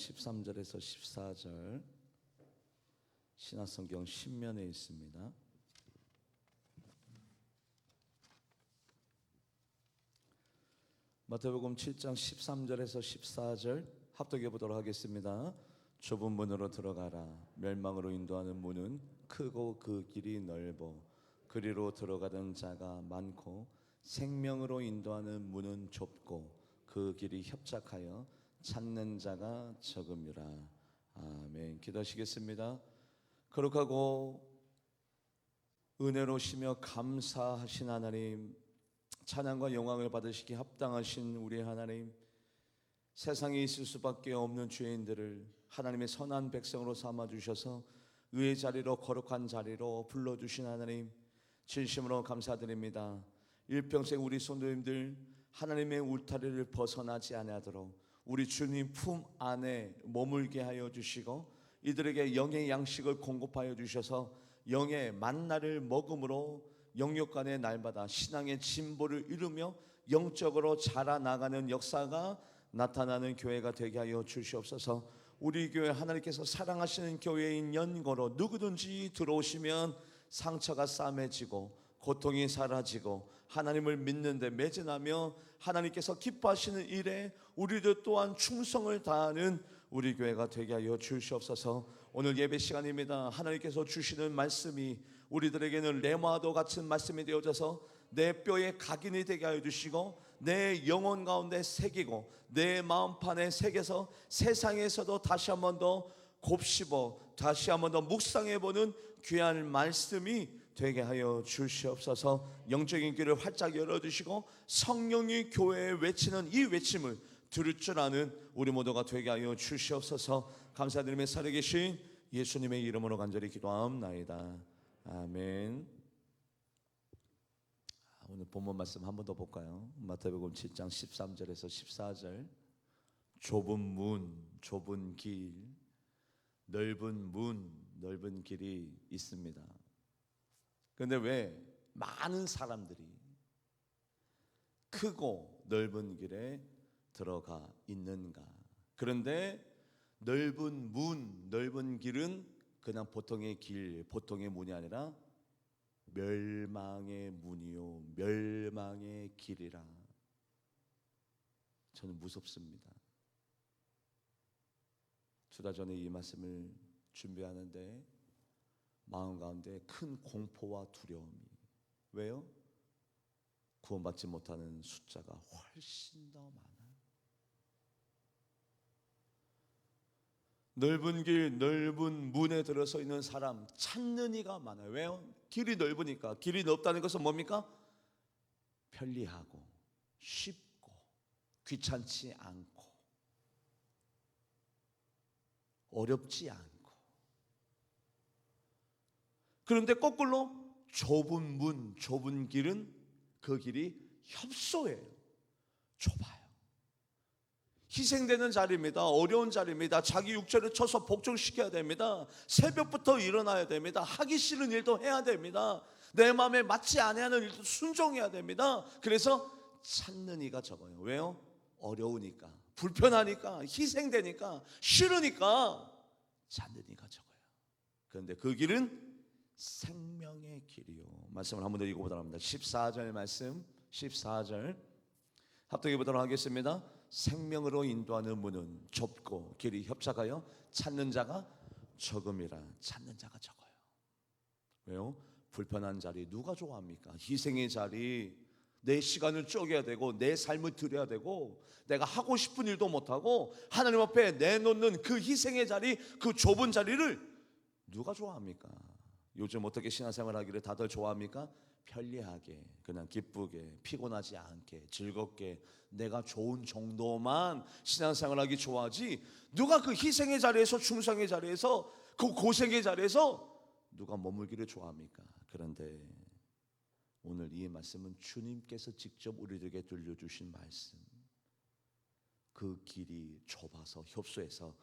13절에서 14절 신약성경 신면에 있습니다. 마태복음 7장 13절에서 14절 합독해 보도록 하겠습니다. 좁은 문으로 들어가라. 멸망으로 인도하는 문은 크고 그 길이 넓어 그리로 들어가는 자가 많고 생명으로 인도하는 문은 좁고 그 길이 협착하여 찾는 자가 적음이라. 아멘. 기도하시겠습니다. 거룩하고 은혜로우시며 감사하신 하나님, 찬양과 영광을 받으시기 합당하신 우리 하나님, 세상에 있을 수밖에 없는 죄인들을 하나님의 선한 백성으로 삼아주셔서 의의 자리로, 거룩한 자리로 불러주신 하나님, 진심으로 감사드립니다. 일평생 우리 성도님들 하나님의 울타리를 벗어나지 아니하도록 우리 주님 품 안에 머물게 하여 주시고, 이들에게 영의 양식을 공급하여 주셔서 영의 만나를 먹음으로 영육간의 날마다 신앙의 진보를 이루며 영적으로 자라나가는 역사가 나타나는 교회가 되게 하여 주시옵소서. 우리 교회 하나님께서 사랑하시는 교회인 연고로 누구든지 들어오시면 상처가 싸매지고 고통이 사라지고 하나님을 믿는 데 매진하며 하나님께서 기뻐하시는 일에 우리들 또한 충성을 다하는 우리 교회가 되게 하여 주시옵소서. 오늘 예배 시간입니다. 하나님께서 주시는 말씀이 우리들에게는 레마도 같은 말씀이 되어져서 내 뼈에 각인이 되게 하여 주시고 내 영혼 가운데 새기고 내 마음판에 새겨서 세상에서도 다시 한 번 더 곱씹어 다시 한 번 더 묵상해보는 귀한 말씀이 되게 하여 주시옵소서. 영적인 길을 활짝 열어주시고 성령이 교회에 외치는 이 외침을 들을 줄 아는 우리 모두가 되게 하여 주시옵소서. 감사드리며 살아계신 예수님의 이름으로 간절히 기도하옵나이다. 아멘. 오늘 본문 말씀 한 번 더 볼까요? 마태복음 7장 13절에서 14절. 좁은 문, 좁은 길, 넓은 문, 넓은 길이 있습니다. 그런데 왜 많은 사람들이 크고 넓은 길에 들어가 있는가? 그런데 넓은 문, 넓은 길은 그냥 보통의 길, 보통의 문이 아니라 멸망의 문이요 멸망의 길이라. 저는 무섭습니다. 2달 전에 이 말씀을 준비하는데 마음 가운데 큰 공포와 두려움이. 왜요? 구원받지 못하는 숫자가 훨씬 더 많아요. 넓은 길, 넓은 문에 들어서 있는 사람 찾는 이가 많아요. 왜요? 길이 넓으니까. 길이 넓다는 것은 뭡니까? 편리하고 쉽고 귀찮지 않고 어렵지 않고. 그런데 거꾸로 좁은 문, 좁은 길은 그 길이 협소해요. 좁아요. 희생되는 자리입니다. 어려운 자리입니다. 자기 육체를 쳐서 복종시켜야 됩니다. 새벽부터 일어나야 됩니다. 하기 싫은 일도 해야 됩니다. 내 마음에 맞지 않는 일도 순종해야 됩니다. 그래서 찾는 이가 적어요. 왜요? 어려우니까, 불편하니까, 희생되니까, 싫으니까 찾는 이가 적어요. 그런데 그 길은 생명의 길이요. 말씀을 한 번 더 읽어보도록 합니다. 14절 말씀, 14절 합독해 보도록 하겠습니다. 생명으로 인도하는 문은 좁고 길이 협착하여 찾는 자가 적음이라. 찾는 자가 적어요. 왜요? 불편한 자리 누가 좋아합니까? 희생의 자리, 내 시간을 쪼개야 되고 내 삶을 드려야 되고 내가 하고 싶은 일도 못하고 하나님 앞에 내놓는 그 희생의 자리, 그 좁은 자리를 누가 좋아합니까? 요즘 어떻게 신앙생활 하기를 다들 좋아합니까? 편리하게, 그냥 기쁘게, 피곤하지 않게, 즐겁게 내가 좋은 정도만 신앙생활하기 좋아하지, 누가 그 희생의 자리에서, 충성의 자리에서, 그 고생의 자리에서 누가 머물기를 좋아합니까? 그런데 오늘 이 말씀은 주님께서 직접 우리들에게 들려주신 말씀. 그 길이 좁아서 협소해서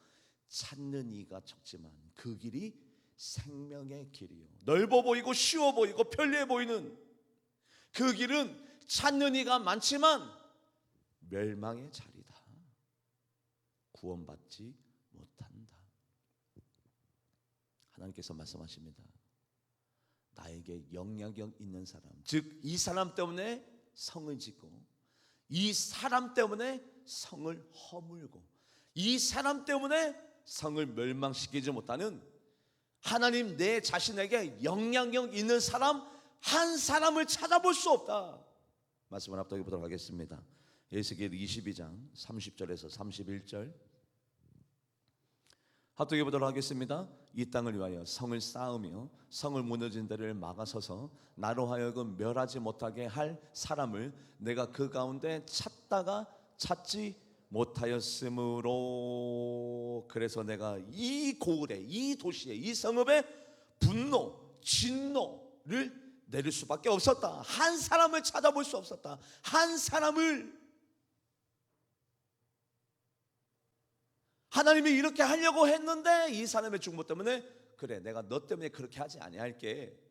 찾는 이가 적지만 그 길이 생명의 길이요, 넓어 보이고 쉬워 보이고 편리해 보이는 그 길은 찾는 이가 많지만 멸망의 자리다. 구원받지 못한다. 하나님께서 말씀하십니다. 나에게 영향력 있는 사람, 즉 이 사람 때문에 성을 짓고, 이 사람 때문에 성을 허물고, 이 사람 때문에 성을 멸망시키지 못하는, 하나님 내 자신에게 영향력 있는 사람 한 사람을 찾아볼 수 없다. 말씀을 합독해 보도록 하겠습니다. 에스겔 22장 30절에서 31절 합독해 보도록 하겠습니다. 이 땅을 위하여 성을 쌓으며 성을 무너진 데를 막아서서 나로 하여금 멸하지 못하게 할 사람을 내가 그 가운데 찾다가 찾지 못하였으므로, 그래서 내가 이 고을에, 이 도시에, 이 성읍에 분노, 진노를 내릴 수밖에 없었다. 한 사람을 찾아볼 수 없었다. 한 사람을. 하나님이 이렇게 하려고 했는데 이 사람의 중보 때문에, 그래 내가 너 때문에 그렇게 하지 아니할게.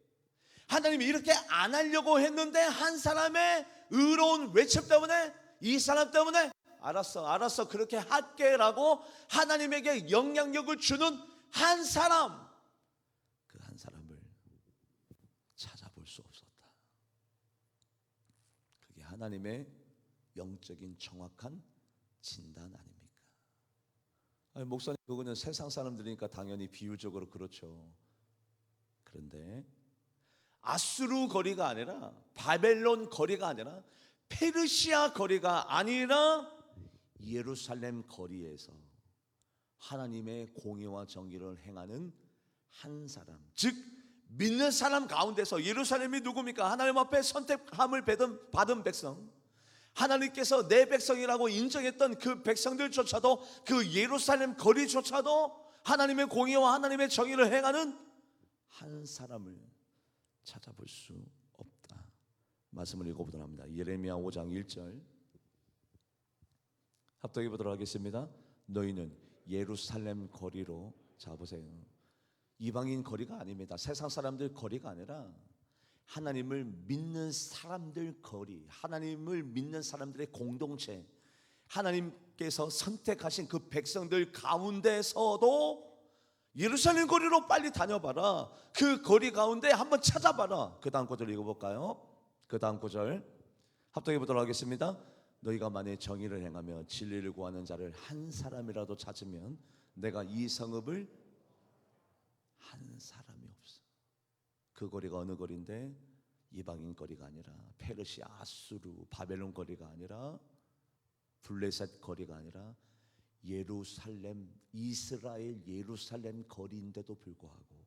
하나님이 이렇게 안 하려고 했는데 한 사람의 의로운 외침 때문에, 이 사람 때문에 알았어 그렇게 할게라고 하나님에게 영향력을 주는 한 사람, 그 한 사람을 찾아볼 수 없었다. 그게 하나님의 영적인 정확한 진단 아닙니까? 아니, 목사님 그거는 세상 사람들이니까 당연히 비유적으로 그렇죠. 그런데 아수르 거리가 아니라, 바벨론 거리가 아니라, 페르시아 거리가 아니라 예루살렘 거리에서 하나님의 공의와 정의를 행하는 한 사람, 즉 믿는 사람 가운데서, 예루살렘이 누굽니까? 하나님 앞에 선택함을 받은 백성, 하나님께서 내 백성이라고 인정했던 그 백성들조차도, 그 예루살렘 거리조차도 하나님의 공의와 하나님의 정의를 행하는 한 사람을 찾아볼 수 없다. 말씀을 읽어보도록 합니다. 예레미야 5장 1절 합독해 보도록 하겠습니다. 너희는 예루살렘 거리로, 자 보세요, 이방인 거리가 아닙니다. 세상 사람들 거리가 아니라 하나님을 믿는 사람들 거리, 하나님을 믿는 사람들의 공동체, 하나님께서 선택하신 그 백성들 가운데서도 예루살렘 거리로 빨리 다녀봐라. 그 거리 가운데 한번 찾아봐라. 그 다음 구절 읽어볼까요? 그 다음 구절 합독해 보도록 하겠습니다. 너희가 만일 정의를 행하며 진리를 구하는 자를 한 사람이라도 찾으면 내가 이 성읍을, 한 사람이 없어. 그 거리가 어느 거리인데? 이방인 거리가 아니라, 페르시아, 아수르, 바벨론 거리가 아니라, 블레셋 거리가 아니라 예루살렘, 이스라엘 예루살렘 거리인데도 불구하고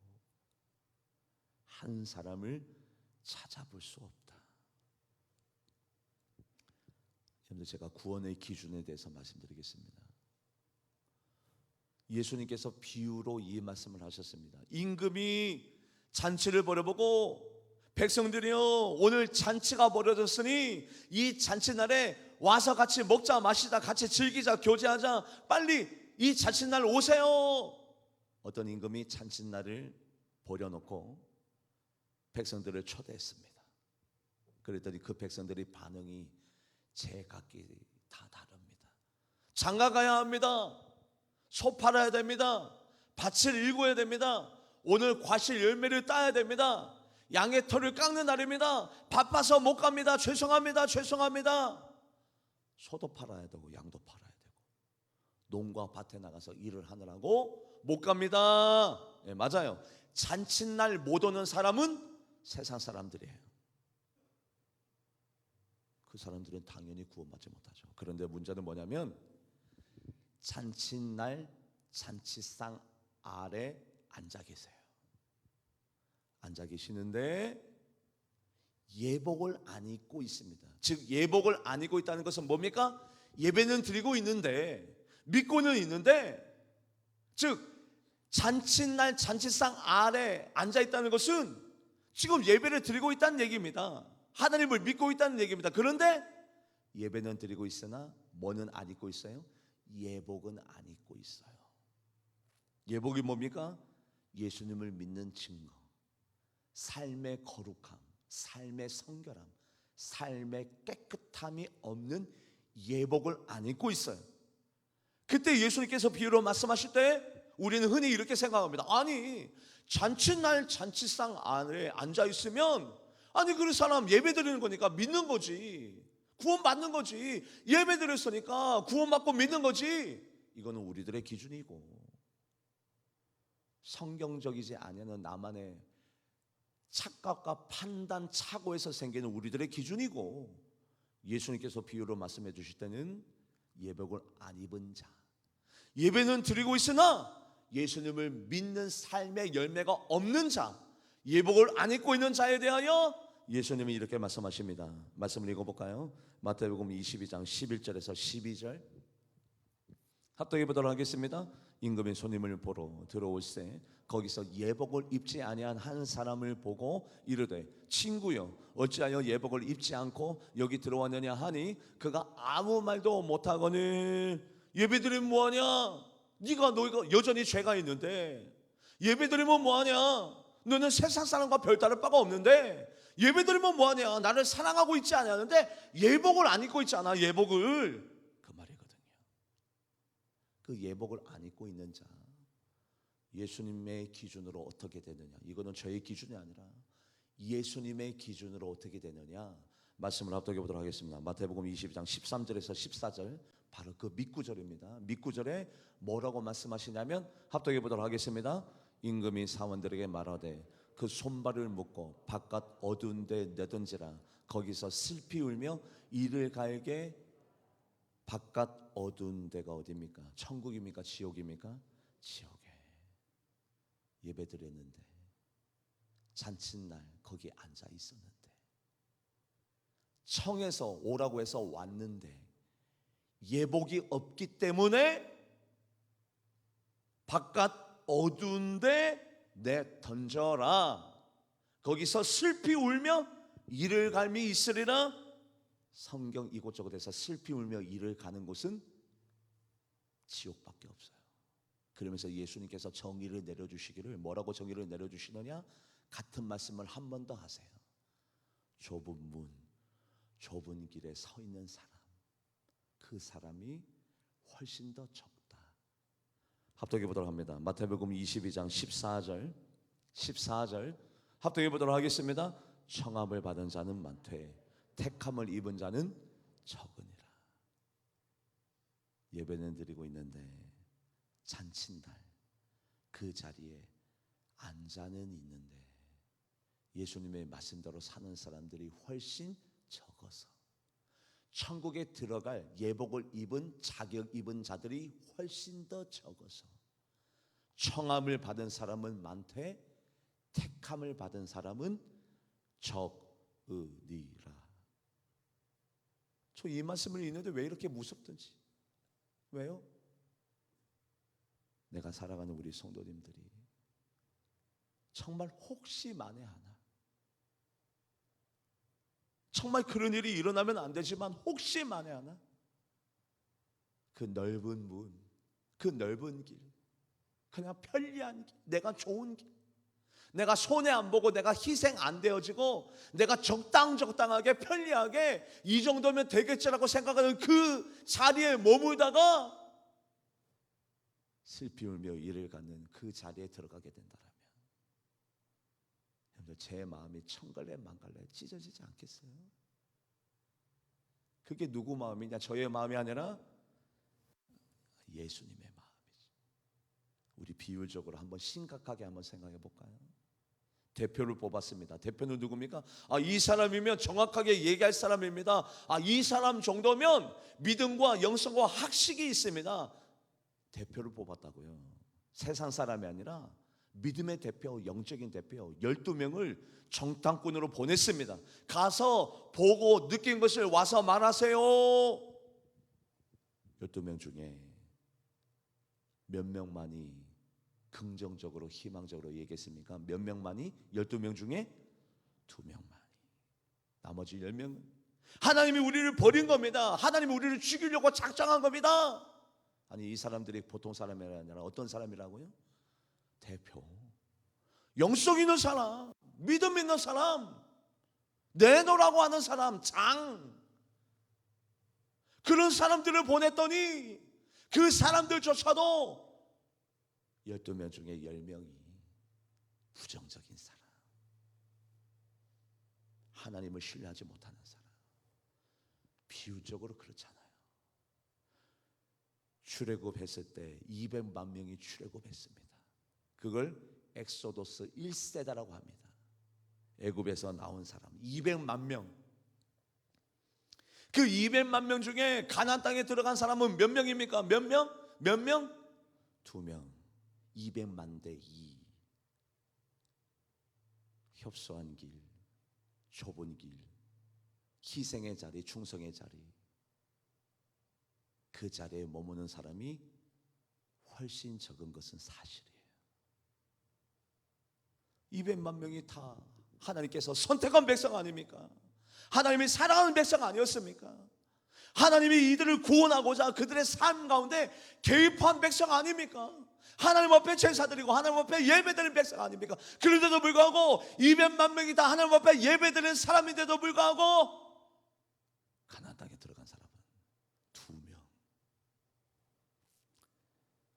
한 사람을 찾아볼 수 없다. 여러분들, 제가 구원의 기준에 대해서 말씀드리겠습니다. 예수님께서 비유로 이 말씀을 하셨습니다. 임금이 잔치를 벌여보고, 백성들이요 오늘 잔치가 벌어졌으니 이 잔치날에 와서 같이 먹자 마시자, 같이 즐기자, 교제하자, 빨리 이 잔칫날 오세요. 어떤 임금이 잔칫날을 벌여놓고 백성들을 초대했습니다. 그랬더니 그 백성들의 반응이 제각기 다 다릅니다. 장가 가야 합니다. 소 팔아야 됩니다. 밭을 일궈야 됩니다. 오늘 과실 열매를 따야 됩니다. 양의 털을 깎는 날입니다. 바빠서 못 갑니다. 죄송합니다. 소도 팔아야 되고 양도 팔아야 되고 농과 밭에 나가서 일을 하느라고 못 갑니다. 네, 맞아요. 잔칫날 못 오는 사람은 세상 사람들이에요. 그 사람들은 당연히 구원받지 못하죠. 그런데 문제는 뭐냐면, 잔칫날 잔치상 아래 앉아 계세요. 앉아 계시는데 예복을 안 입고 있습니다. 즉 예복을 안 입고 있다는 것은 뭡니까? 예배는 드리고 있는데, 믿고는 있는데, 즉 잔칫날 잔치상 아래 앉아 있다는 것은 지금 예배를 드리고 있다는 얘기입니다. 하나님을 믿고 있다는 얘기입니다. 그런데 예배는 드리고 있으나 뭐는 안 입고 있어요? 예복은 안 입고 있어요. 예복이 뭡니까? 예수님을 믿는 증거, 삶의 거룩함, 삶의 성결함, 삶의 깨끗함이 없는 예복을 안 입고 있어요. 그때 예수님께서 비유로 말씀하실 때 우리는 흔히 이렇게 생각합니다. 아니, 잔칫날 잔치상 안에 앉아 있으면, 아니 그 사람 예배 드리는 거니까 믿는 거지, 구원 받는 거지, 예배 드렸으니까 구원 받고 믿는 거지. 이거는 우리들의 기준이고, 성경적이지 않은 나만의 착각과 판단 착오에서 생기는 우리들의 기준이고, 예수님께서 비유로 말씀해 주실 때는 예복을 안 입은 자, 예배는 드리고 있으나 예수님을 믿는 삶의 열매가 없는 자, 예복을 안 입고 있는 자에 대하여 예수님이 이렇게 말씀하십니다. 말씀을 읽어볼까요? 마태복음 22장 11절에서 12절 합독해 보도록 하겠습니다. 임금이 손님을 보러 들어올세 거기서 예복을 입지 아니한 한 사람을 보고 이르되 친구여 어찌하여 예복을 입지 않고 여기 들어왔느냐 하니 그가 아무 말도 못하거늘 예배드리면 뭐하냐, 너희가 여전히 죄가 있는데 예배드리면 뭐하냐, 너는 세상 사람과 별다를 바가 없는데 예배드리면 뭐하냐, 나를 사랑하고 있지 않았는데 예복을 안 입고 있잖아, 예복을. 그 말이거든요. 그 예복을 안 입고 있는 자, 예수님의 기준으로 어떻게 되느냐, 이거는 저의 기준이 아니라 예수님의 기준으로 어떻게 되느냐, 말씀을 합독해 보도록 하겠습니다. 마태복음 22장 13절에서 14절, 바로 그 밑구절입니다. 밑구절에 뭐라고 말씀하시냐면, 합독해 보도록 하겠습니다. 임금이 사원들에게 말하되 그 손발을 묶고 바깥 어두운 데 내던지라. 거기서 슬피 울며 이를 갈게. 바깥 어두운 데가 어디입니까? 천국입니까? 지옥입니까? 지옥에. 예배 드렸는데 잔칫날 거기 앉아 있었는데, 청에서 오라고 해서 왔는데 예복이 없기 때문에 바깥 어두운데 내 던져라. 거기서 슬피 울며 이를 갈미 있으리라. 성경 이곳저곳에서 슬피 울며 이를 가는 곳은 지옥밖에 없어요. 그러면서 예수님께서 정의를 내려주시기를, 뭐라고 정의를 내려주시느냐, 같은 말씀을 한 번 더 하세요. 좁은 문, 좁은 길에 서 있는 사람, 그 사람이 훨씬 더 적다. 합독해 보도록 합니다. 마태복음 22장 14절 합독해 보도록 하겠습니다. 청함을 받은 자는 많되 택함을 입은 자는 적으니라. 예배는 드리고 있는데 잔칫날 그 자리에 앉아는 있는데 예수님의 말씀대로 사는 사람들이 훨씬 적어서, 천국에 들어갈 예복을 입은 자격 입은 자들이 훨씬 더 적어서, 청함을 받은 사람은 많되 택함을 받은 사람은 적으니라. 저 이 말씀을 읽는데 왜 이렇게 무섭든지, 왜요? 내가 살아가는 우리 성도님들이 정말 혹시 만에 하나, 정말 그런 일이 일어나면 안 되지만 혹시 만에 하나 그 넓은 문, 그 넓은 길, 그냥 편리한 길, 내가 좋은 길, 내가 손해 안 보고 내가 희생 안 되어지고 내가 적당하게 편리하게 이 정도면 되겠지라고 생각하는 그 자리에 머물다가 슬피 울며 이를 갖는 그 자리에 들어가게 된다면, 여러분들 제 마음이 천갈래 만갈래 찢어지지 않겠어요? 그게 누구 마음이냐? 저의 마음이 아니라 예수님의 마음이지. 우리 비율적으로 한번 심각하게 한번 생각해 볼까요? 대표를 뽑았습니다. 대표는 누굽니까? 이 사람이면 정확하게 얘기할 사람입니다. 이 사람 정도면 믿음과 영성과 학식이 있습니다. 대표를 뽑았다고요. 세상 사람이 아니라 믿음의 대표, 영적인 대표 12명을 정탐꾼으로 보냈습니다. 가서 보고 느낀 것을 와서 말하세요. 12명 중에 몇 명만이 긍정적으로 희망적으로 얘기했습니까? 몇 명만이? 12명 중에 2명만이. 나머지 10명은 하나님이 우리를 버린 겁니다. 하나님이 우리를 죽이려고 작정한 겁니다. 아니, 이 사람들이 보통 사람이 아니라 어떤 사람이라고요? 대표, 영성 있는 사람, 믿음 있는 사람, 내놓으라고 하는 사람, 장, 그런 사람들을 보냈더니 그 사람들조차도 12명 중에 10명이 부정적인 사람, 하나님을 신뢰하지 못하는 사람. 비유적으로 그렇잖아요. 출애굽했을 때 200만 명이 출애굽했습니다. 그걸 엑소도스 1세대라고 합니다. 애굽에서 나온 사람 200만 명. 그 200만 명 중에 가나안 땅에 들어간 사람은 몇 명입니까? 몇 명? 몇 명? 2명. 200만 대 2. 협소한 길, 좁은 길, 희생의 자리, 충성의 자리, 그 자리에 머무는 사람이 훨씬 적은 것은 사실이에요. 200만 명이 다 하나님께서 선택한 백성 아닙니까? 하나님이 사랑하는 백성 아니었습니까? 하나님이 이들을 구원하고자 그들의 삶 가운데 개입한 백성 아닙니까? 하나님 앞에 제사드리고 하나님 앞에 예배드리는 백성 아닙니까? 그런데도 불구하고 200만 명이 다 하나님 앞에 예배드리는 사람인데도 불구하고 가나안 땅에 들어간 사람은 2명.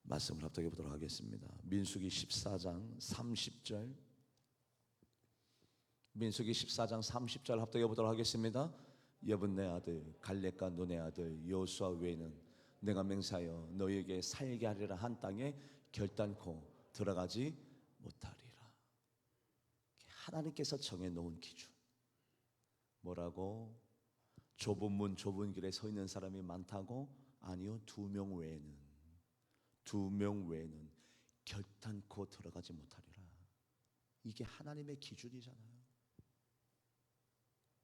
말씀을 합독해 보도록 하겠습니다. 민수기 14장 30절, 민수기 14장 30절 합독해 보도록 하겠습니다. 여분네 아들 갈렙과 눈의 아들 여호수아 외에는 내가 맹세하여 너희에게 살게 하리라 한 땅에 결단코 들어가지 못하리라. 하나님께서 정해놓은 기준. 뭐라고? 좁은 문 좁은 길에 서 있는 사람이 많다고? 아니요. 2명 외에는, 2명 외에는 결단코 들어가지 못하리라. 이게 하나님의 기준이잖아요.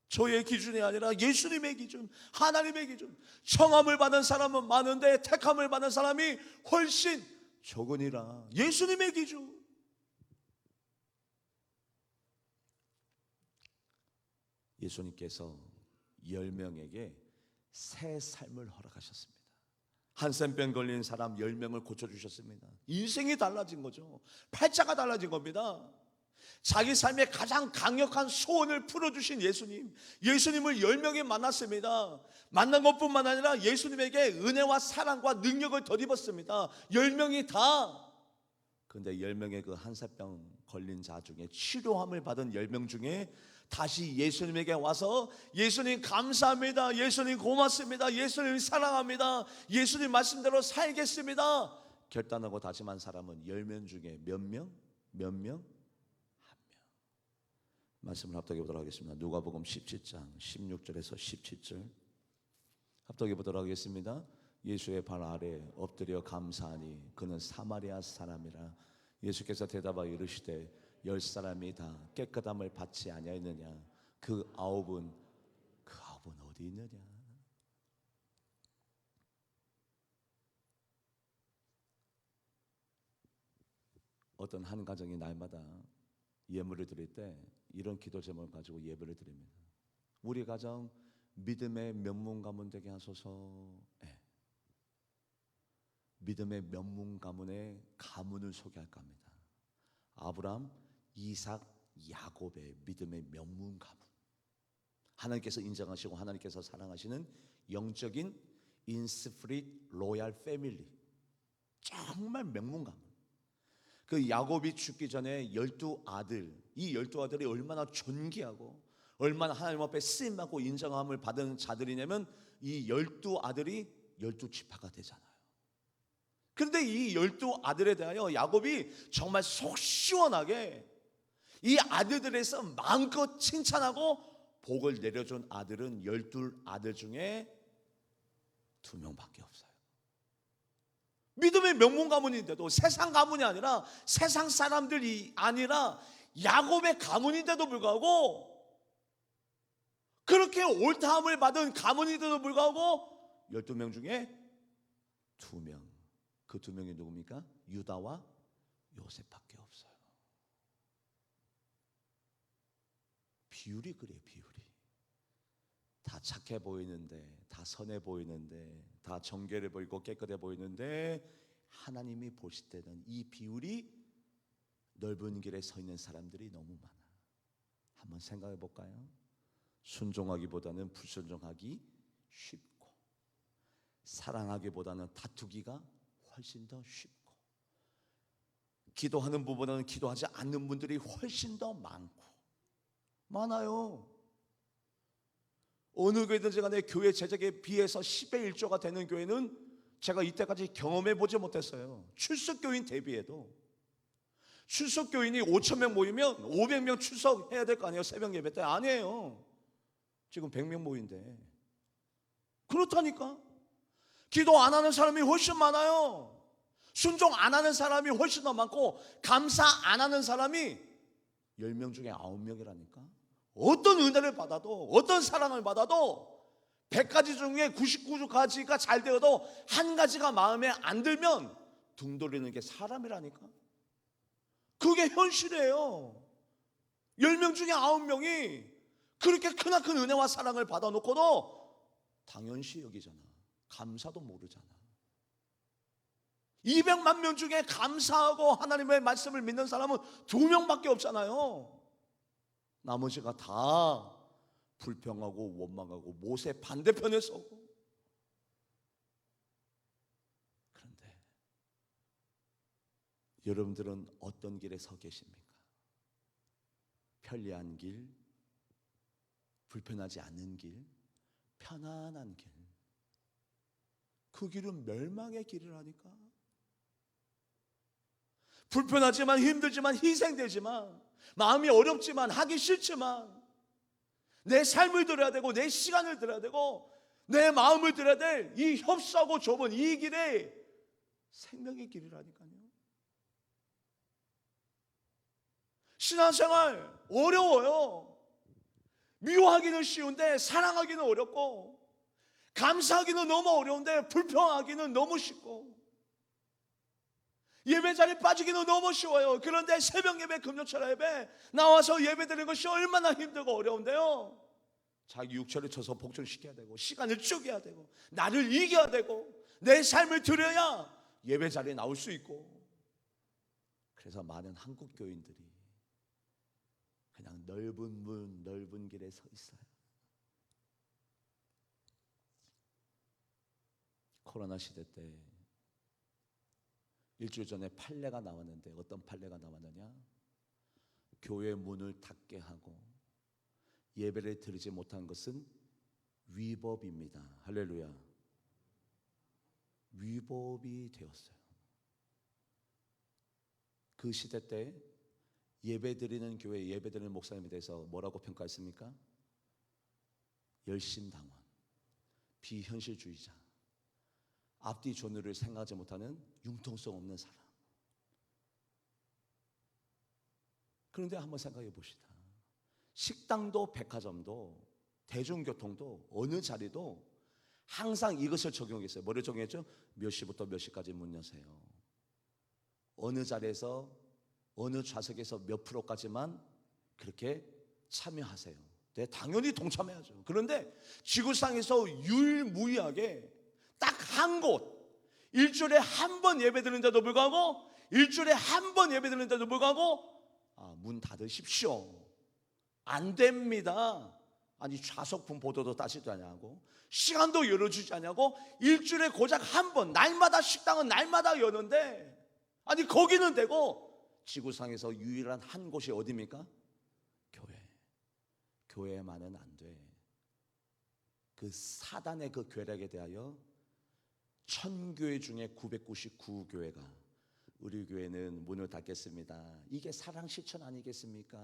저의 기준이 아니라 예수님의 기준, 하나님의 기준. 청함을 받은 사람은 많은데 택함을 받은 사람이 훨씬 적으니라. 예수님의 기준. 예수님께서 10명에게 새 삶을 허락하셨습니다. 한센병 걸린 사람 10명을 고쳐주셨습니다. 인생이 달라진 거죠. 팔자가 달라진 겁니다. 자기 삶의 가장 강력한 소원을 풀어주신 예수님, 예수님을 10명이 만났습니다. 만난 것뿐만 아니라 예수님에게 은혜와 사랑과 능력을 덧입었습니다. 10명이 다. 그런데 10명의 그 한센병 걸린 자 중에, 치료함을 받은 10명 중에 다시 예수님에게 와서 예수님 감사합니다, 예수님 고맙습니다, 예수님 사랑합니다, 예수님 말씀대로 살겠습니다 결단하고 다짐한 사람은 10명 중에 몇 명? 몇 명? 말씀을 합독해 보도록 하겠습니다. 누가복음 17장 16절에서 17절 합독해 보도록 하겠습니다. 예수의 발 아래 엎드려 감사하니 그는 사마리아 사람이라. 예수께서 대답하여 이르시되 10사람이 다 깨끗함을 받지 아니하였느냐? 그 아홉은 어디 있느냐? 어떤 한 가정이 날마다 예물을 드릴 때 이런 기도 제목을 가지고 예배를 드립니다. 우리 가정 믿음의 명문 가문 되게 하소서. 믿음의 명문 가문의 가문을 소개할까 합니다. 아브람, 이삭, 야곱의 믿음의 명문 가문. 하나님께서 인정하시고 하나님께서 사랑하시는 영적인 인스프릿 로얄 패밀리. 정말 명문 가문. 그 야곱이 죽기 전에 12아들, 이 12아들이 얼마나 존귀하고 얼마나 하나님 앞에 쓰임받고 인정함을 받은 자들이냐면 이 12아들이 12지파가 되잖아요. 그런데 이 12아들에 대하여 야곱이 정말 속 시원하게 이 아들들에서 마음껏 칭찬하고 복을 내려준 아들은 12아들 중에 2명밖에 없어요. 믿음의 명문 가문인데도, 세상 가문이 아니라 세상 사람들이 아니라 야곱의 가문인데도 불구하고, 그렇게 옳다함을 받은 가문인데도 불구하고 12명 중에 2명, 그 2명이 누굽니까? 유다와 요셉밖에 없어요. 비율이 그래요. 비율이 다 착해 보이는데, 다 선해 보이는데, 다 정결해 보이고 깨끗해 보이는데 하나님이 보실 때는 이 비율이 넓은 길에 서 있는 사람들이 너무 많아. 한번 생각해 볼까요? 순종하기보다는 불순종하기 쉽고, 사랑하기보다는 다투기가 훨씬 더 쉽고, 기도하는 부분은 기도하지 않는 분들이 훨씬 더 많아요. 어느 교회든지 간에 교회 재정에 비해서 10의 1조가 되는 교회는 제가 이때까지 경험해 보지 못했어요. 출석교인 대비해도. 출석교인이 5,000명 모이면 500명 출석해야 될 거 아니에요, 새벽 예배 때. 아니에요. 지금 100명 모인데. 그렇다니까. 기도 안 하는 사람이 훨씬 많아요. 순종 안 하는 사람이 훨씬 더 많고, 감사 안 하는 사람이 10명 중에 9명이라니까. 어떤 은혜를 받아도, 어떤 사랑을 받아도 100가지 중에 99가지가 잘 되어도 한 가지가 마음에 안 들면 등 돌리는 게 사람이라니까. 그게 현실이에요. 10명 중에 9명이 그렇게 크나큰 은혜와 사랑을 받아놓고도 당연시 여기잖아. 감사도 모르잖아. 200만 명 중에 감사하고 하나님의 말씀을 믿는 사람은 2명밖에 없잖아요. 나머지가 다 불평하고 원망하고 못의 반대편에 서고. 그런데 여러분들은 어떤 길에 서 계십니까? 편리한 길, 불편하지 않는 길, 편안한 길. 그 길은 멸망의 길이라니까. 불편하지만, 힘들지만, 희생되지만, 마음이 어렵지만, 하기 싫지만, 내 삶을 들여야 되고, 내 시간을 들여야 되고, 내 마음을 들여야 될 이 협소하고 좁은 이 길이 생명의 길이라니까요. 신앙생활 어려워요. 미워하기는 쉬운데 사랑하기는 어렵고, 감사하기는 너무 어려운데 불평하기는 너무 쉽고, 예배 자리에 빠지기는 너무 쉬워요. 그런데 새벽 예배, 금요철 예배 나와서 예배 드리는 것이 얼마나 힘들고 어려운데요. 자기 육체를 쳐서 복종시켜야 되고, 시간을 쪼개야 되고, 나를 이겨야 되고, 내 삶을 드려야 예배 자리에 나올 수 있고. 그래서 많은 한국 교인들이 그냥 넓은 문, 넓은 길에 서 있어요. 코로나 시대 때 일주일 전에 판례가 나왔는데, 어떤 판례가 나왔느냐? 교회 문을 닫게 하고 예배를 드리지 못한 것은 위법입니다. 할렐루야. 위법이 되었어요. 그 시대 때 예배 드리는 교회, 예배 드리는 목사님에 대해서 뭐라고 평가했습니까? 열심당원, 비현실주의자, 앞뒤 전후를 생각하지 못하는 융통성 없는 사람. 그런데 한번 생각해 봅시다. 식당도 백화점도 대중교통도 어느 자리도 항상 이것을 적용했어요. 뭐를 적용했죠? 몇 시부터 몇 시까지 문 여세요. 어느 자리에서 어느 좌석에서 몇 프로까지만 그렇게 참여하세요. 네, 당연히 동참해야죠. 그런데 지구상에서 유일무이하게 딱 한 곳, 일주일에 한 번 예배 드리는데도 불구하고, 일주일에 한 번 예배 드리는데도 불구하고 문 닫으십시오. 안 됩니다. 아니, 좌석분 보도도 따지도 않냐고, 시간도 열어주지 않냐고. 일주일에 고작 한 번, 날마다 식당은 날마다 여는데, 아니 거기는 되고, 지구상에서 유일한 한 곳이 어디입니까? 교회. 교회만은 안 돼. 그 사단의 그 괴력에 대하여 1000교회 중에 999교회가 우리 교회는 문을 닫겠습니다. 이게 사랑 실천 아니겠습니까?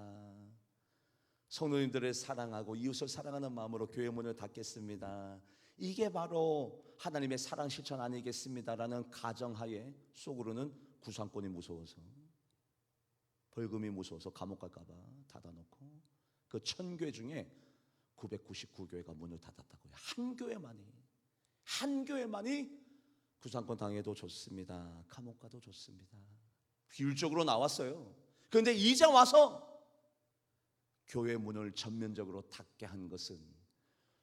성도님들을 사랑하고 이웃을 사랑하는 마음으로 교회 문을 닫겠습니다. 이게 바로 하나님의 사랑 실천 아니겠습니다라는 가정하에 속으로는 구상권이 무서워서, 벌금이 무서워서 감옥 갈까봐 닫아놓고, 그 1000교회 중에 999교회가 문을 닫았다고요. 한 교회만이 구상권 당해도 좋습니다, 감옥 가도 좋습니다, 비율적으로 나왔어요. 그런데 이제 와서 교회 문을 전면적으로 닫게 한 것은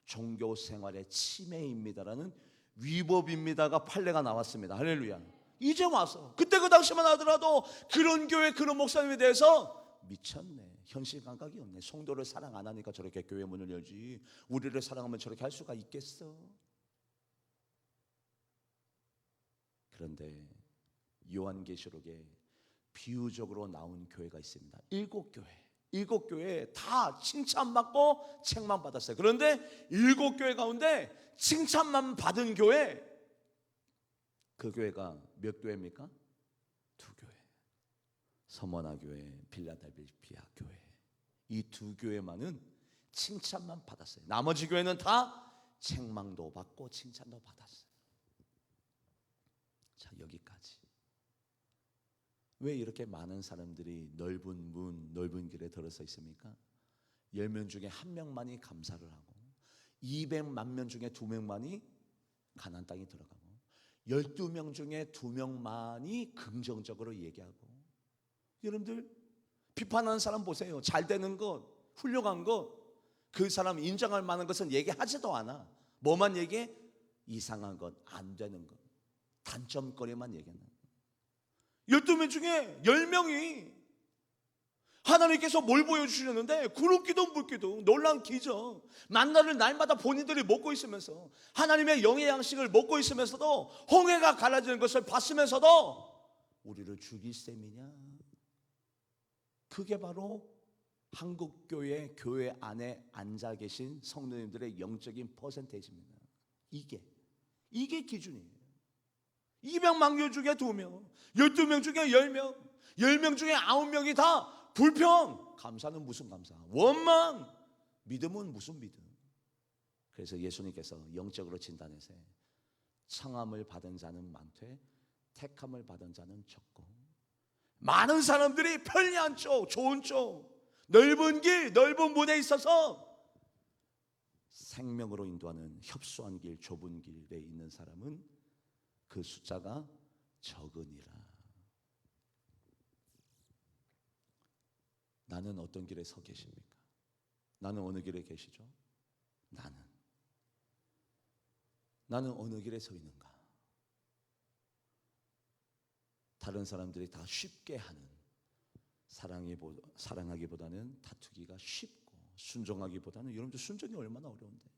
종교 생활의 침해입니다라는, 위법입니다가 판례가 나왔습니다. 할렐루야. 이제 와서, 그때 그 당시만 하더라도 그런 교회, 그런 목사님에 대해서 미쳤네, 현실 감각이 없네, 성도를 사랑 안 하니까 저렇게 교회 문을 열지, 우리를 사랑하면 저렇게 할 수가 있겠어? 그런데 요한계시록에 비유적으로 나온 교회가 있습니다. 7교회. 7교회 다 칭찬받고 책망 받았어요. 그런데 7교회 가운데 칭찬만 받은 교회, 그 교회가 몇 교회입니까? 2교회. 서머나 교회, 빌라델피아 교회. 이 2교회만은 칭찬만 받았어요. 나머지 교회는 다 책망도 받고 칭찬도 받았어요. 자, 여기까지. 왜 이렇게 많은 사람들이 넓은 문, 넓은 길에 들어서 있습니까? 10명 중에 1명만이 감사를 하고 200만 명 중에 2명만이 가나안 땅에 들어가고 12명 중에 2명만이 긍정적으로 얘기하고. 여러분들 비판하는 사람 보세요. 잘 되는 것, 훌륭한 것, 그 사람 인정할 만한 것은 얘기하지도 않아. 뭐만 얘기해? 이상한 것, 안 되는 것, 단점거리만 얘기하는. 12명 중에 10명이 하나님께서 뭘 보여주셨는데 구름기도 물기도 놀라운 기적, 만나를 날마다 본인들이 먹고 있으면서 하나님의 영의 양식을 먹고 있으면서도 홍해가 갈라지는 것을 봤으면서도 우리를 죽일 셈이냐. 그게 바로 한국교회 교회 안에 앉아 계신 성도님들의 영적인 퍼센테이지입니다. 이게 기준이에요. 200만 교 중에 2명, 12명 중에 10명, 10명 중에 9명이 다 불평. 감사는 무슨 감사? 원망. 믿음은 무슨 믿음? 그래서 예수님께서 영적으로 진단해서 청함을 받은 자는 많되 택함을 받은 자는 적고. 많은 사람들이 편리한 쪽, 좋은 쪽, 넓은 길, 넓은 문에 있어서 생명으로 인도하는 협소한 길, 좁은 길에 있는 사람은 그 숫자가 적으니라. 나는 어떤 길에 서 계십니까? 나는 어느 길에 계시죠? 나는 어느 길에 서 있는가? 다른 사람들이 다 쉽게 하는, 사랑하기보다는 다투기가 쉽고, 순종하기보다는, 여러분들 순종이 얼마나 어려운데,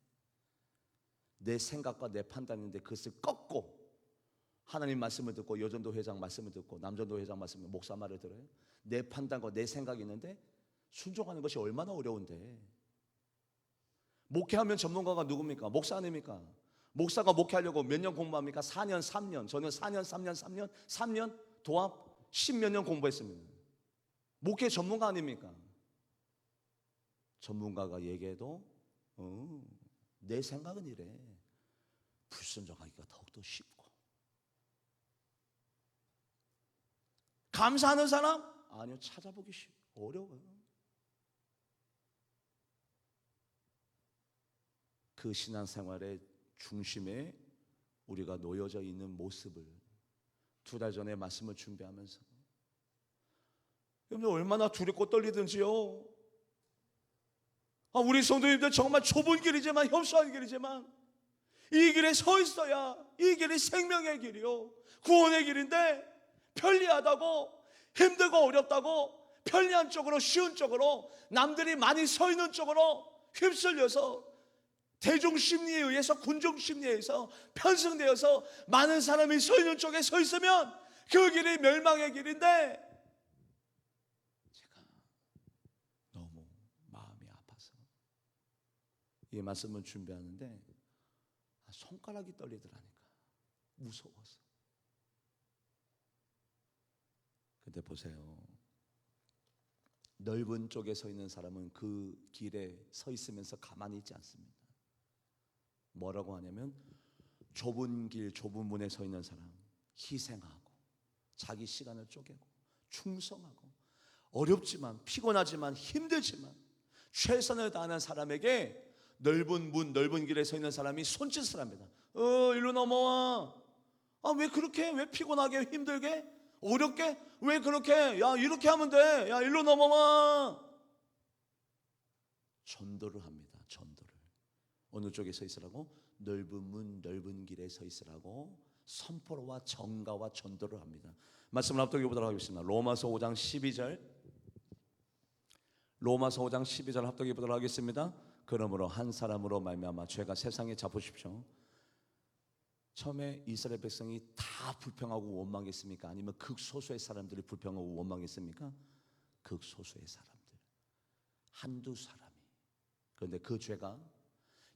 내 생각과 내 판단인데 그것을 꺾고 하나님 말씀을 듣고, 여전도 회장 말씀을 듣고, 남전도 회장 말씀을, 목사 말을 들어요. 내 판단과 내 생각이 있는데 순종하는 것이 얼마나 어려운데. 목회하면 전문가가 누굽니까? 목사 아닙니까? 목사가 목회하려고 몇 년 공부합니까? 4년, 3년. 저는 4년, 3년 도합 10몇 년 공부했습니다. 목회 전문가 아닙니까? 전문가가 얘기해도 내 생각은 이래. 불순종하기가 더욱더 쉽고. 감사하는 사람? 아니요, 찾아보기 어려워요. 그 신앙생활의 중심에 우리가 놓여져 있는 모습을 2달 전에 말씀을 준비하면서, 여러분들 얼마나 두렵고 떨리든지요. 우리 성도님들 정말 좁은 길이지만, 협소한 길이지만 이 길에 서 있어야 이 길이 생명의 길이요, 구원의 길인데 편리하다고, 힘들고 어렵다고 편리한 쪽으로, 쉬운 쪽으로, 남들이 많이 서 있는 쪽으로 휩쓸려서 대중 심리에 의해서, 군중 심리에 의해서 편승되어서 많은 사람이 서 있는 쪽에 서 있으면 그 길이 멸망의 길인데, 제가 너무 마음이 아파서 이 말씀을 준비하는데 손가락이 떨리더라니까, 무서워서. 근데 보세요, 넓은 쪽에 서 있는 사람은 그 길에 서 있으면서 가만히 있지 않습니다. 뭐라고 하냐면, 좁은 길, 좁은 문에 서 있는 사람, 희생하고 자기 시간을 쪼개고 충성하고, 어렵지만, 피곤하지만, 힘들지만 최선을 다하는 사람에게 넓은 문, 넓은 길에 서 있는 사람이 손짓을 합니다. 일로 넘어와. 왜 그렇게, 왜 피곤하게, 힘들게, 어렵게, 왜 그렇게, 야 이렇게 하면 돼, 야 일로 넘어와. 전도를 합니다. 전도를. 어느 쪽에 서 있으라고? 넓은 문, 넓은 길에 서 있으라고 선포와 정가와 전도를 합니다. 말씀을 합독해 보도록 하겠습니다. 로마서 5장 12절, 로마서 5장 12절 합독해 보도록 하겠습니다. 그러므로 한 사람으로 말미암아 죄가 세상에 잡으십시오. 처음에 이스라엘 백성이 다 불평하고 원망했습니까? 아니면 극소수의 사람들이 불평하고 원망했습니까? 극소수의 사람들, 한두 사람이. 그런데 그 죄가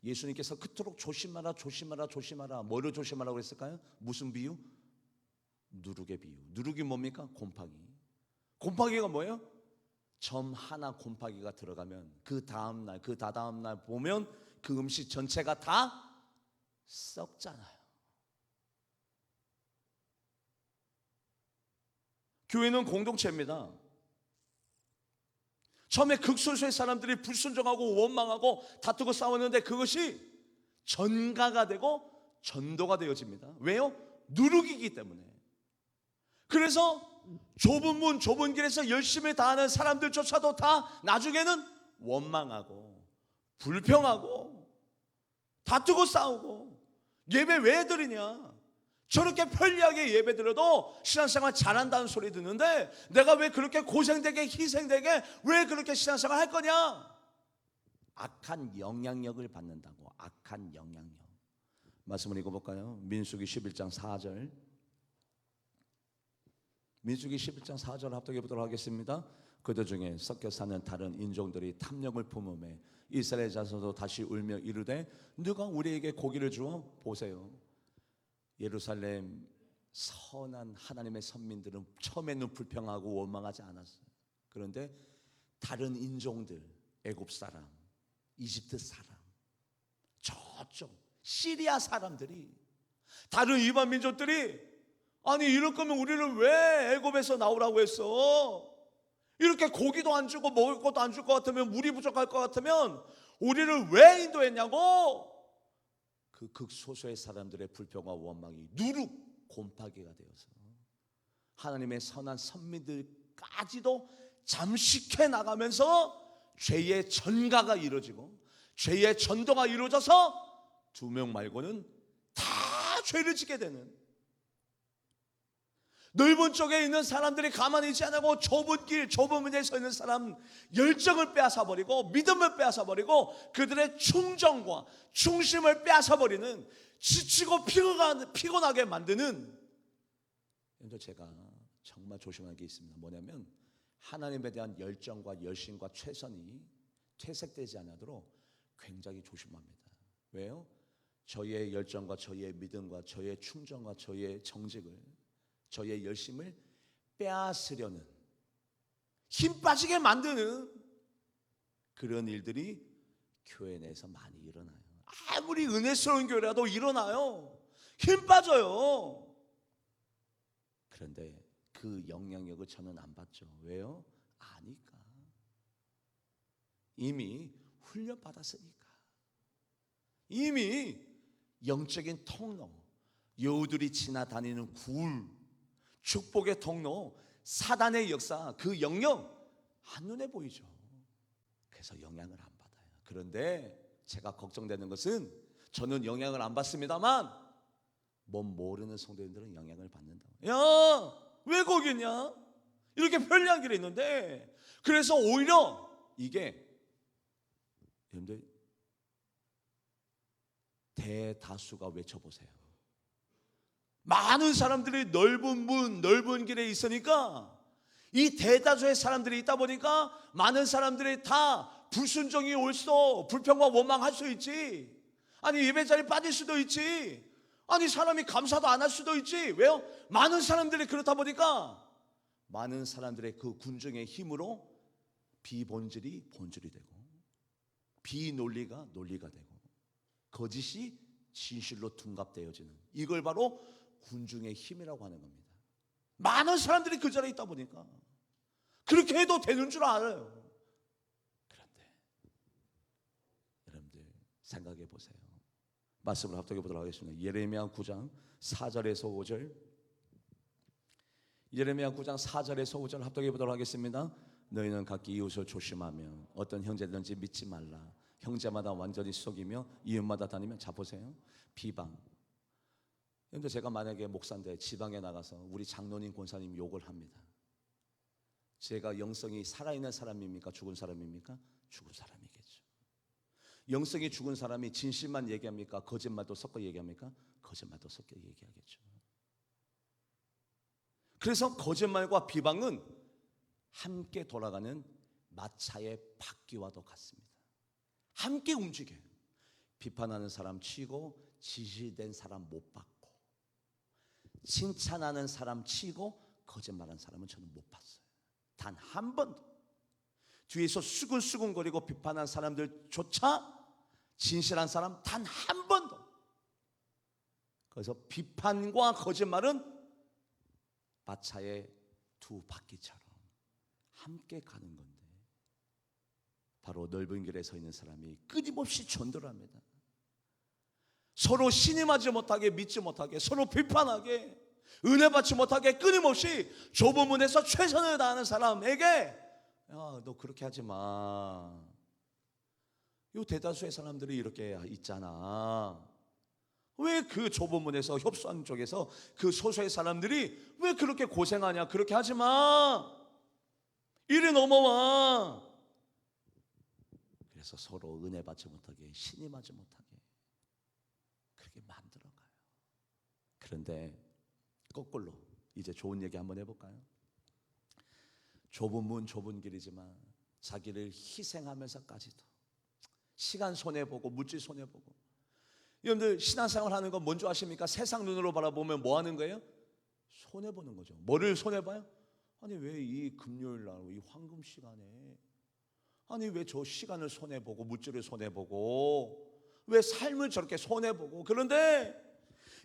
예수님께서 그토록 조심하라 조심하라 조심하라, 뭐를 조심하라고 했을까요? 무슨 비유? 누룩의 비유. 누룩이 뭡니까? 곰팡이. 곰팡이가 뭐예요? 점 하나 곰팡이가 들어가면 그 다음날 그 다다음날 보면 그 음식 전체가 다 썩잖아요. 교회는 공동체입니다. 처음에 극소수의 사람들이 불순종하고 원망하고 다투고 싸웠는데 그것이 전가가 되고 전도가 되어집니다. 왜요? 누룩이기 때문에. 그래서 좁은 문 좁은 길에서 열심히 다하는 사람들조차도 다 나중에는 원망하고 불평하고 다투고 싸우고, 예배 왜 드리냐, 저렇게 편리하게 예배 드려도 신앙생활 잘한다는 소리 듣는데 내가 왜 그렇게 고생되게 희생되게 왜 그렇게 신앙생활 할 거냐? 악한 영향력을 받는다고. 악한 영향력. 말씀을 읽어볼까요? 민수기 11장 4절. 민수기 11장 4절 합독해 보도록 하겠습니다. 그들 중에 섞여 사는 다른 인종들이 탐욕을 품음에 이스라엘 자손도 다시 울며 이르되 누가 우리에게 고기를 주어? 보세요. 예루살렘 선한 하나님의 선민들은 처음에는 불평하고 원망하지 않았어요. 그런데 다른 인종들, 애굽 사람, 이집트 사람, 저쪽 시리아 사람들이, 다른 이방 민족들이 아니 이럴 거면 우리를 왜 애굽에서 나오라고 했어? 이렇게 고기도 안 주고 먹을 것도 안 줄 것 같으면, 물이 부족할 것 같으면 우리를 왜 인도했냐고. 그 극소수의 사람들의 불평과 원망이 누룩 곰팡이가 되어서 하나님의 선한 선민들까지도 잠식해 나가면서 죄의 전가가 이루어지고 죄의 전도가 이루어져서 2명 말고는 다 죄를 짓게 되는, 넓은 쪽에 있는 사람들이 가만히 있지 않고 좁은 길 좁은 문제에 서 있는 사람 열정을 빼앗아버리고 믿음을 빼앗아버리고 그들의 충정과 충심을 빼앗아버리는, 지치고 피곤하게 만드는. 그런데 제가 정말 조심할 게 있습니다. 뭐냐면 하나님에 대한 열정과 열심과 최선이 퇴색되지 않도록 굉장히 조심합니다. 왜요? 저의 열정과 저의 믿음과 저의 충정과 저의 정직을, 저의 열심을 빼앗으려는, 힘 빠지게 만드는 그런 일들이 교회 내에서 많이 일어나요. 아무리 은혜스러운 교회라도 일어나요. 힘 빠져요. 그런데 그 영향력을 저는 안 받죠. 왜요? 아니까. 이미 훈련 받았으니까. 이미 영적인 통로, 여우들이 지나다니는 굴, 축복의 통로, 사단의 역사, 그 영역 한눈에 보이죠. 그래서 영향을 안 받아요. 그런데 제가 걱정되는 것은 저는 영향을 안 받습니다만 뭔 모르는 성도님들은 영향을 받는다. 야, 왜 거기 있냐? 이렇게 편리한 길에 있는데. 그래서 오히려 이게, 여러분들 대다수가 외쳐보세요. 많은 사람들이 넓은 문, 넓은 길에 있으니까, 이 대다수의 사람들이 있다 보니까 많은 사람들이 다 불순종이 올 수도, 불평과 원망할 수 있지. 아니 예배 자리에 빠질 수도 있지. 아니 사람이 감사도 안 할 수도 있지. 왜요? 많은 사람들이 그렇다 보니까 많은 사람들의 그 군중의 힘으로 비본질이 본질이 되고, 비논리가 논리가 되고, 거짓이 진실로 둔갑되어지는, 이걸 바로 군중의 힘이라고 하는 겁니다. 많은 사람들이 그 자리에 있다 보니까 그렇게 해도 되는 줄 알아요. 그런데 여러분들 생각해 보세요. 말씀을 합독해 보도록 하겠습니다. 예레미야 9장 4절에서 5절. 예레미야 9장 4절에서 5절 합독해 보도록 하겠습니다. 너희는 각기 이웃을 조심하며 어떤 형제든지 믿지 말라. 형제마다 완전히 속이며 이웃마다 다니며. 자 보세요. 비방. 그런데 제가 만약에 목사인데 지방에 나가서 우리 장로님 권사님 욕을 합니다. 제가 영성이 살아있는 사람입니까? 죽은 사람입니까? 죽은 사람이겠죠. 영성이 죽은 사람이 진실만 얘기합니까? 거짓말도 섞어 얘기합니까? 거짓말도 섞어 얘기하겠죠. 그래서 거짓말과 비방은 함께 돌아가는 마차의 바퀴와도 같습니다. 함께 움직여요. 비판하는 사람 치고 지시된 사람 못 받고, 칭찬하는 사람 치고 거짓말하는 사람은 저는 못 봤어요. 단 한 번도. 뒤에서 수근수근거리고 비판한 사람들조차 진실한 사람 단 한 번도. 그래서 비판과 거짓말은 마차의 두 바퀴처럼 함께 가는 건데, 바로 넓은 길에 서 있는 사람이 끊임없이 전도를 합니다. 서로 신임하지 못하게, 믿지 못하게, 서로 비판하게, 은혜 받지 못하게 끊임없이 좁은 문에서 최선을 다하는 사람에게, 야, 너 그렇게 하지 마. 요 대다수의 사람들이 이렇게 있잖아. 왜 그 좁은 문에서, 협소한 쪽에서 그 소수의 사람들이 왜 그렇게 고생하냐? 그렇게 하지 마. 이리 넘어와. 그래서 서로 은혜 받지 못하게, 신임하지 못하게 그렇게 만들어가요. 그런데 거꾸로 이제 좋은 얘기 한번 해볼까요? 좁은 문, 좁은 길이지만 자기를 희생하면서까지도 시간 손해보고 물질 손해보고. 여러분들 신앙생활 하는 건 뭔지 아십니까? 세상 눈으로 바라보면 뭐 하는 거예요? 손해보는 거죠. 뭐를 손해봐요? 아니 왜 이 금요일 날, 이 황금 시간에, 아니 왜 저 시간을 손해보고 물질을 손해보고, 왜 삶을 저렇게 손해보고. 그런데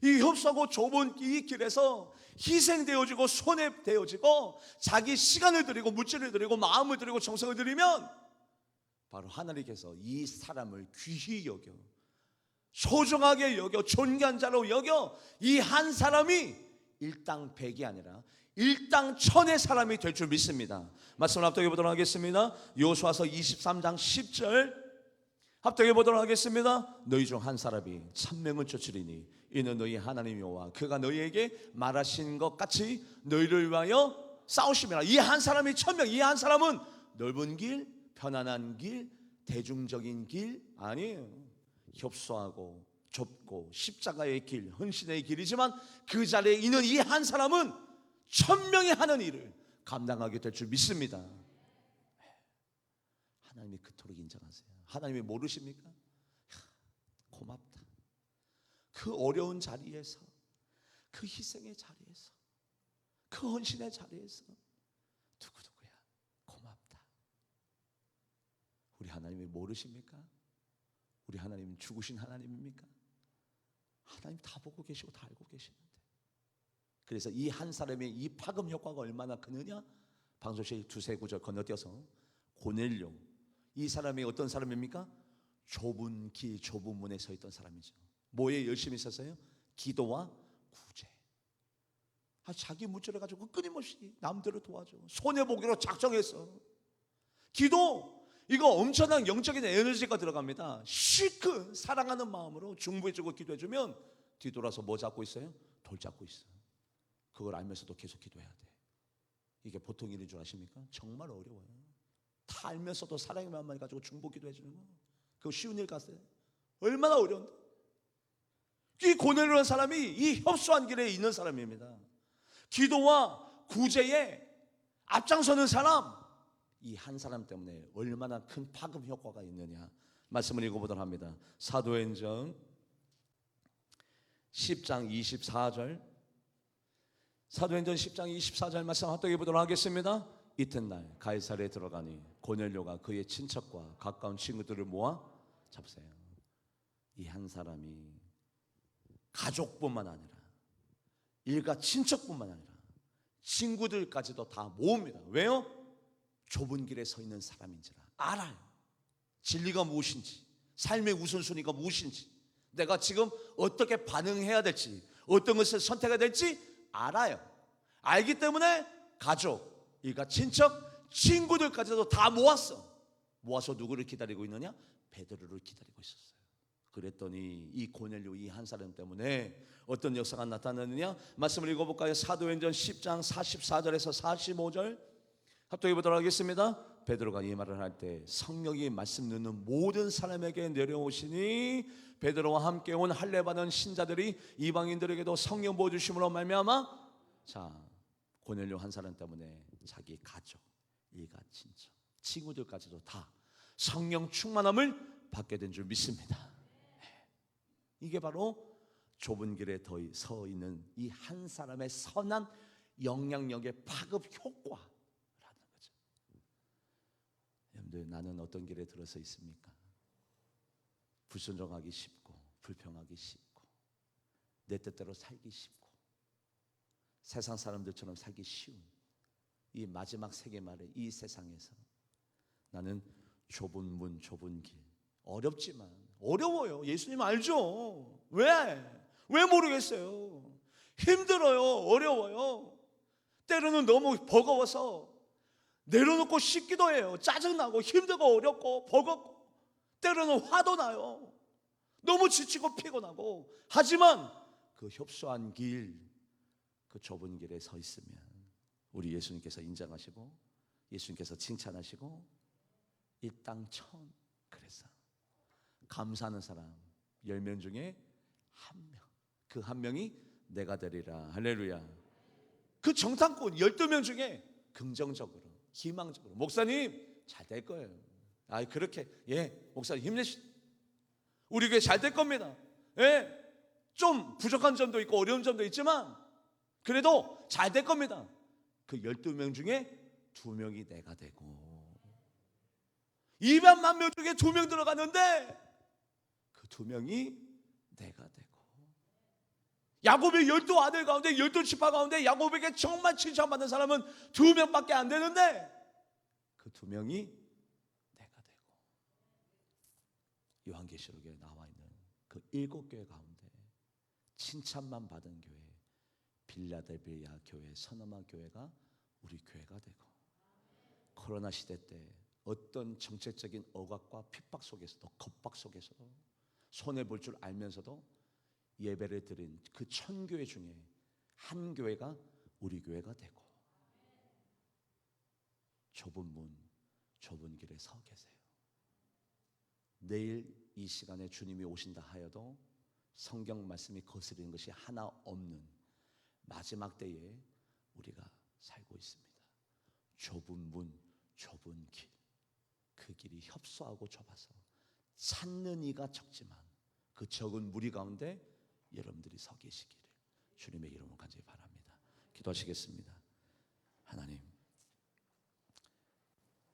이 협소하고 좁은 이 길에서 희생되어지고 손해되어지고 자기 시간을 드리고 물질을 드리고 마음을 드리고 정성을 드리면 바로 하나님께서 이 사람을 귀히 여겨, 소중하게 여겨, 존귀한 자로 여겨 이 한 사람이 일당 백이 아니라 일당 천의 사람이 될 줄 믿습니다. 말씀을 합독해 보도록 하겠습니다. 여호수아서 23장 10절 합독해 보도록 하겠습니다. 너희 중 한 사람이 천명을 쫓으리니 이는 너희 하나님 여호와 그가 너희에게 말하신 것 같이 너희를 위하여 싸우심이라. 이 한 사람이 천명, 이 한 사람은 넓은 길, 편안한 길, 대중적인 길 아니에요. 협소하고 좁고 십자가의 길, 헌신의 길이지만 그 자리에 있는 이 한 사람은 천명이 하는 일을 감당하게 될 줄 믿습니다. 하나님이 그토록 인정하세요. 하나님이 모르십니까? 고맙다. 그 어려운 자리에서, 그 희생의 자리에서, 그 헌신의 자리에서 누구야 고맙다. 우리 하나님이 모르십니까? 우리 하나님은 죽으신 하나님입니까? 하나님 다 보고 계시고 다 알고 계시는데, 그래서 이 한 사람의 이 파급 효과가 얼마나 크느냐? 방송실 두세 구절 건너뛰어서 고넬료, 이 사람이 어떤 사람입니까? 좁은 길, 좁은 문에 서 있던 사람이죠. 뭐에 열심히 있었어요? 기도와 구제. 자기 물질을 가지고 끊임없이 남들을 도와줘. 손해보기로 작정했어. 기도, 이거 엄청난 영적인 에너지가 들어갑니다. 실컷 사랑하는 마음으로 중보해주고 기도해주면 뒤돌아서 뭐 잡고 있어요? 돌 잡고 있어요. 그걸 알면서도 계속 기도해야 돼. 이게 보통 일인 줄 아십니까? 정말 어려워요. 다 알면서도 사랑의 마음만 가지고 중보 기도해주는 거, 그거 쉬운 일 같아요? 얼마나 어려운데. 이 고넬료라는 사람이 이 협소한 길에 있는 사람입니다. 기도와 구제에 앞장서는 사람, 이 한 사람 때문에 얼마나 큰 파급 효과가 있느냐 말씀을 읽어보도록 합니다. 사도행전 10장 24절, 사도행전 10장 24절 말씀 합독해 보도록 하겠습니다. 이튿날 가이사랴에 들어가니 고넬료가 그의 친척과 가까운 친구들을 모아 잡세요. 이 한 사람이 가족뿐만 아니라 일가 친척뿐만 아니라 친구들까지도 다 모읍니다. 왜요? 좁은 길에 서 있는 사람인지라 알아요. 진리가 무엇인지, 삶의 우선순위가 무엇인지, 내가 지금 어떻게 반응해야 될지, 어떤 것을 선택해야 될지 알아요. 알기 때문에 가족, 일가 친척, 친구들까지도 다 모아서 누구를 기다리고 있느냐? 베드로를 기다리고 있었어요. 그랬더니 이 고넬료 이 한 사람 때문에 어떤 역사가 나타나느냐? 말씀을 읽어볼까요? 사도행전 10장 44절에서 45절 합독해 보도록 하겠습니다. 베드로가 이 말을 할 때 성령이 말씀 듣는 모든 사람에게 내려오시니 베드로와 함께 온 할례 받은 신자들이 이방인들에게도 성령 부어 주심으로 말미암아 자 고넬료 한 사람 때문에 자기 가족, 일가, 친척, 친구들까지도 다 성령 충만함을 받게 된 줄 믿습니다. 이게 바로 좁은 길에 서 있는 이 한 사람의 선한 영향력의 파급 효과라는 거죠. 여러분들, 나는 어떤 길에 들어서 있습니까? 불순종하기 쉽고 불평하기 쉽고 내 뜻대로 살기 쉽고 세상 사람들처럼 살기 쉬운 이 마지막 세계말의 이 세상에서 나는 좁은 문, 좁은 길, 어렵지만 어려워요. 예수님 알죠? 왜 모르겠어요? 힘들어요. 어려워요. 때로는 너무 버거워서 내려놓고 싶기도 해요. 짜증나고 힘들고 어렵고 버겁고 때로는 화도 나요. 너무 지치고 피곤하고. 하지만 그 협소한 길, 그 좁은 길에 서 있으면 우리 예수님께서 인정하시고 예수님께서 칭찬하시고 이 땅 처음 그래서 감사하는 사람 10명 중에 한 명, 그 한 명이 내가 되리라. 할렐루야. 그 정탐꾼 12명 중에 긍정적으로 희망적으로 목사님 잘 될 거예요. 그렇게 목사님 힘내시. 우리 교회 잘 될 겁니다. 좀 부족한 점도 있고 어려운 점도 있지만 그래도 잘 될 겁니다. 그 12명 중에 2명이 내가 되고 200만 명 중에 2명 들어갔는데 그 2명이 내가 되고 야곱의 12아들 가운데 12지파 가운데 야곱에게 정말 칭찬받는 사람은 2명밖에 안 되는데 그 2명이 내가 되고 요한계시록에 나와 있는 그 7교회 가운데 칭찬만 받은 교회 빌라델비아 교회, 서너마 교회가 우리 교회가 되고 코로나 시대 때 어떤 정책적인 억압과 핍박 속에서도 겁박 속에서도 손해볼 줄 알면서도 예배를 드린 그 1000교회 중에 한 교회가 우리 교회가 되고 좁은 문, 좁은 길에 서 계세요. 내일 이 시간에 주님이 오신다 하여도 성경 말씀이 거스르는 것이 하나 없는 마지막 때에 우리가 살고 있습니다. 좁은 문, 좁은 길, 그 길이 협소하고 좁아서 찾는 이가 적지만 그 적은 무리 가운데 여러분들이 서 계시기를 주님의 이름으로 간절히 바랍니다. 기도하시겠습니다. 하나님,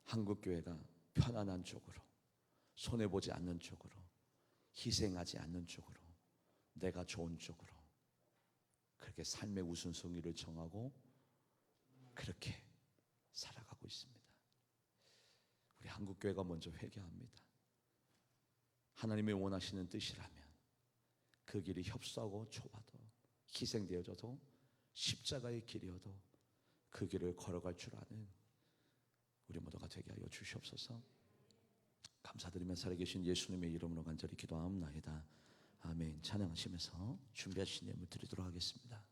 한국교회가 편안한 쪽으로, 손해보지 않는 쪽으로, 희생하지 않는 쪽으로, 내가 좋은 쪽으로 그렇게 삶의 우선순위를 정하고 그렇게 살아가고 있습니다. 우리 한국교회가 먼저 회개합니다. 하나님의 원하시는 뜻이라면 그 길이 협소하고 좁아도 희생되어져도 십자가의 길이어도 그 길을 걸어갈 줄 아는 우리 모두가 되게 하여 주시옵소서. 감사드리며 살아계신 예수님의 이름으로 간절히 기도하옵나이다. 아멘. 찬양하시면서 준비하신 예물 드리도록 하겠습니다.